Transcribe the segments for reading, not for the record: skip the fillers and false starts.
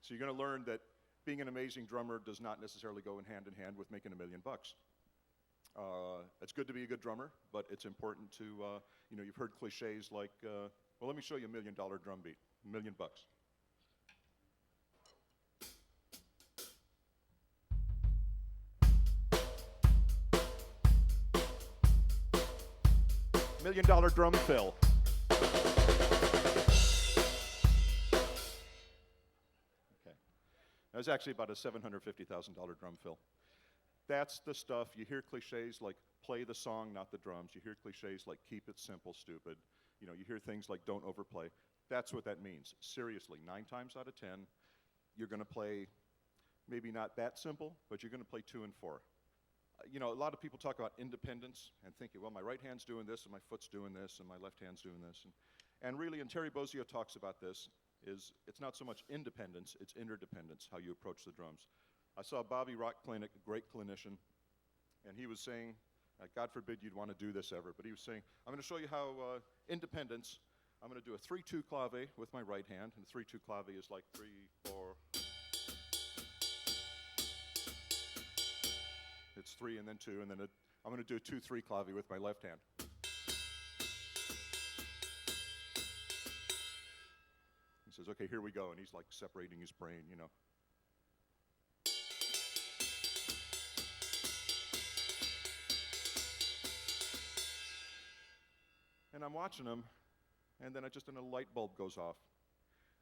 So you're going to learn that being an amazing drummer does not necessarily go in hand with making $1 million. It's good to be a good drummer, but it's important to, you've heard cliches like, well, let me show you $1 million drum beat, $1 million. $1 million drum fill. That was actually about a $750,000 drum fill. That's the stuff. You hear cliches like play the song, not the drums. You hear cliches like keep it simple, stupid. You hear things like don't overplay. That's what that means. Seriously, 9 times out of 10, you're going to play maybe not that simple, but you're going to play 2 and 4. A lot of people talk about independence and thinking, well, my right hand's doing this and my foot's doing this and my left hand's doing this. And really, and Terry Bozzio talks about this, it's not so much independence, it's interdependence, how you approach the drums. I saw Bobby Rock Clinic, a great clinician, and he was saying, God forbid you'd want to do this ever, but he was saying, I'm going to show you how independence, I'm going to do a 3-2 clave with my right hand, and the 3-2 clave is like 3, 4. It's 3 and then 2, and then I'm going to do a 2-3 clave with my left hand. He says, okay, here we go, and he's like separating his brain, And I'm watching him, and then a light bulb goes off.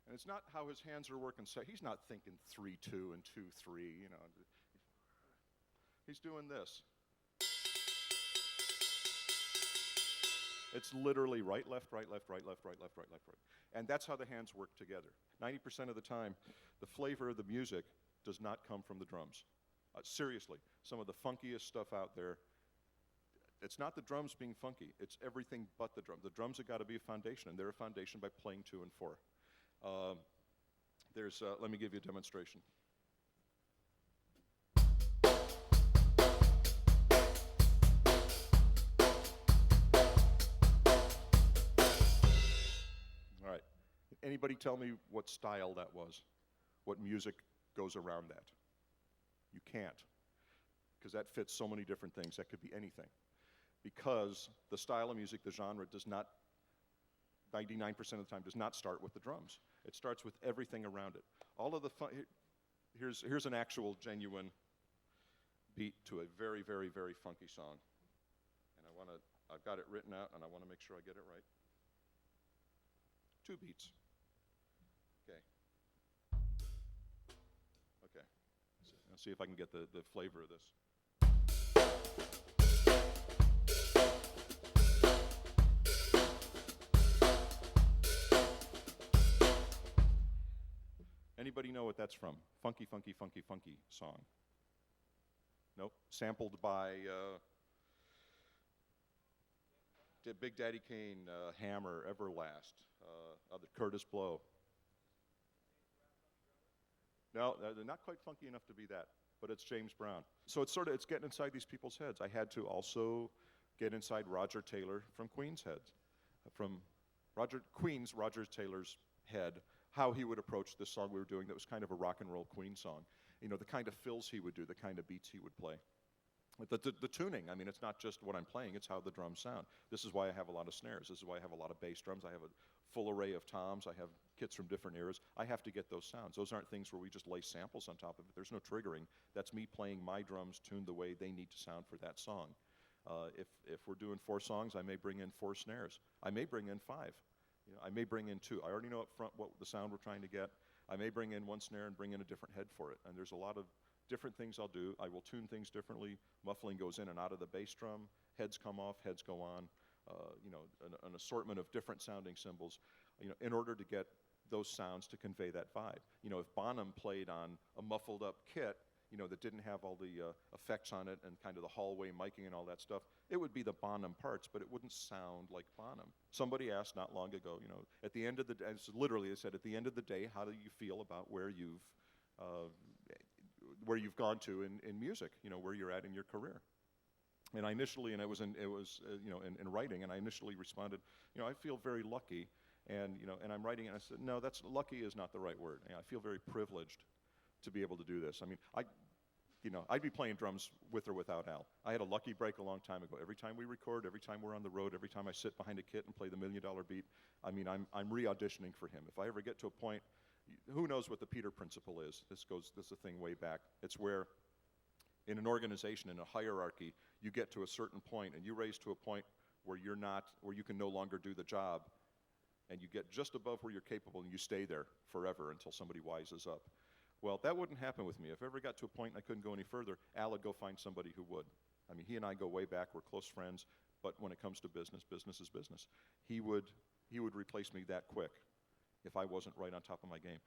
And it's not how his hands are working. So he's not thinking 3-2 and 2-3, He's doing this. It's literally right, left, right, left, right, left, right, left, right, left, right. And that's how the hands work together. 90% of the time, the flavor of the music does not come from the drums. Seriously, some of the funkiest stuff out there, it's not the drums being funky, it's everything but the drum. The drums have got to be a foundation, and they're a foundation by playing 2 and 4. Let me give you a demonstration. All right, anybody tell me what style that was? What music goes around that? You can't, because that fits so many different things. That could be anything. Because the style of music, the genre, does not, 99% of the time, does not start with the drums. It starts with everything around it. All of the here's an actual, genuine beat to a very, very, very funky song. And I've got it written out, and I want to make sure I get it right. 2 beats. Okay. Okay. Let's see if I can get the flavor of this. Anybody know what that's from? Funky, funky, funky, funky song. Nope. Sampled by Big Daddy Kane, Hammer, Everlast, Curtis Blow. No, they're not quite funky enough to be that, but it's James Brown. So it's getting inside these people's heads. I had to also get inside Roger Taylor from Queen's head, from Roger Taylor's head, how he would approach this song we were doing that was kind of a rock and roll Queen song. The kind of fills he would do, the kind of beats he would play. The tuning, it's not just what I'm playing, it's how the drums sound. This is why I have a lot of snares. This is why I have a lot of bass drums. I have a full array of toms. I have kits from different eras. I have to get those sounds. Those aren't things where we just lay samples on top of it. There's no triggering. That's me playing my drums tuned the way they need to sound for that song. If we're doing 4 songs, I may bring in 4 snares. I may bring in 5. I may bring in 2. I already know up front what the sound we're trying to get. I may bring in 1 snare and bring in a different head for it. And there's a lot of different things I'll do. I will tune things differently. Muffling goes in and out of the bass drum. Heads come off, heads go on. An assortment of different sounding cymbals, in order to get those sounds to convey that vibe. If Bonham played on a muffled up kit, that didn't have all the effects on it and kind of the hallway miking and all that stuff, it would be the Bonham parts, but it wouldn't sound like Bonham. Somebody asked not long ago, at the end of the day, literally they said, at the end of the day, how do you feel about where you've gone to in music, where you're at in your career? And I initially, and it was in writing, and I initially responded, I feel very lucky, And, you know, and I'm writing, and I said, no, that's lucky is not the right word. You know, I feel very privileged to be able to do this. I mean, you know, I'd be playing drums with or without Al. I had a lucky break a long time ago. Every time we record, every time we're on the road, every time I sit behind a kit and play the $1 Million Beat, I mean, I'm re-auditioning for him. If I ever get to a point, who knows what the Peter principle is? This is a thing way back. It's where in an organization, in a hierarchy, you get to a certain point and you raise to a point where where you can no longer do the job, and you get just above where you're capable and you stay there forever until somebody wises up. Well, that wouldn't happen with me. If I ever got to a point and I couldn't go any further, Al would go find somebody who would. I mean, he and I go way back. We're close friends, but when it comes to business, business is business. He would replace me that quick if I wasn't right on top of my game.